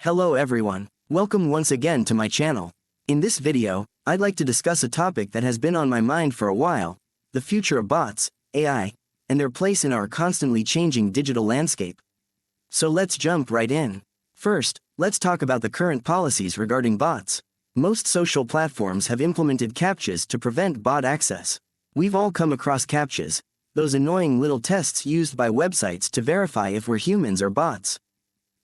Hello everyone, welcome once again to my channel. In this video, I'd like to discuss a topic that has been on my mind for a while, the future of bots, AI, and their place in our constantly changing digital landscape. So let's jump right in. First, let's talk about the current policies regarding bots. Most social platforms have implemented Captchas to prevent bot access. We've all come across Captchas, those annoying little tests used by websites to verify if we're humans or bots.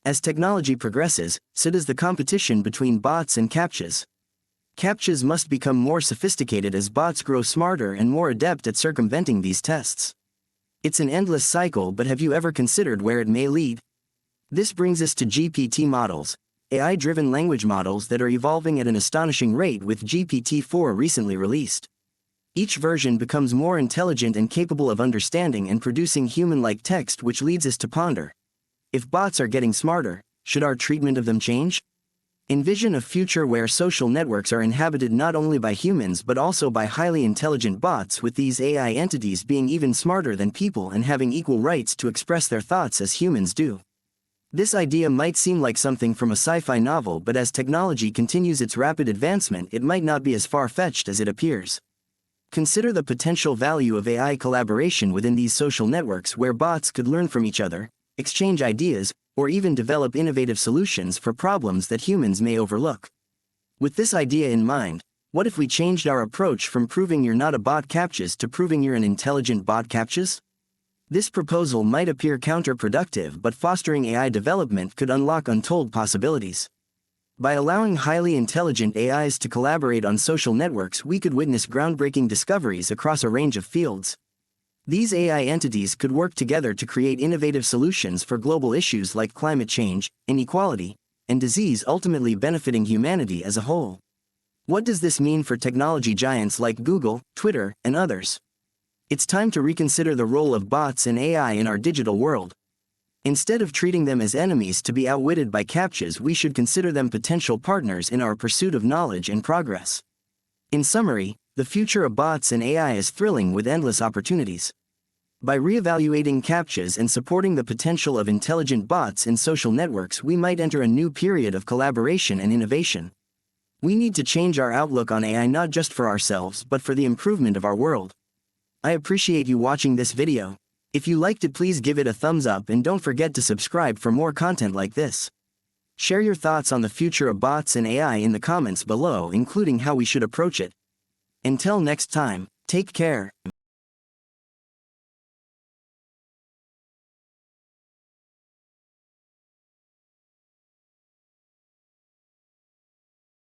As technology progresses, so does the competition between bots and Captchas. Captchas must become more sophisticated as bots grow smarter and more adept at circumventing these tests. It's an endless cycle, but have you ever considered where it may lead? This brings us to GPT models, AI-driven language models that are evolving at an astonishing rate, with GPT-4 recently released. Each version becomes more intelligent and capable of understanding and producing human-like text, which leads us to ponder. If bots are getting smarter, should our treatment of them change? Envision a future where social networks are inhabited not only by humans but also by highly intelligent bots, with these AI entities being even smarter than people and having equal rights to express their thoughts as humans do. This idea might seem like something from a sci-fi novel, but as technology continues its rapid advancement, it might not be as far-fetched as it appears. Consider the potential value of AI collaboration within these social networks, where bots could learn from each other, exchange ideas, or even develop innovative solutions for problems that humans may overlook. With this idea in mind, what if we changed our approach from proving you're not a bot Captchas to proving you're an intelligent bot Captchas? This proposal might appear counterproductive, but fostering AI development could unlock untold possibilities. By allowing highly intelligent AIs to collaborate on social networks, we could witness groundbreaking discoveries across a range of fields. These AI entities could work together to create innovative solutions for global issues like climate change, inequality, and disease, ultimately benefiting humanity as a whole. What does this mean for technology giants like Google, Twitter, and others? It's time to reconsider the role of bots and AI in our digital world. Instead of treating them as enemies to be outwitted by Captchas, we should consider them potential partners in our pursuit of knowledge and progress. In summary, the future of bots and AI is thrilling, with endless opportunities. By reevaluating Captchas and supporting the potential of intelligent bots in social networks, we might enter a new period of collaboration and innovation. We need to change our outlook on AI, not just for ourselves but for the improvement of our world. I appreciate you watching this video. If you liked it, please give it a thumbs up and don't forget to subscribe for more content like this. Share your thoughts on the future of bots and AI in the comments below, including how we should approach it. Until next time, take care.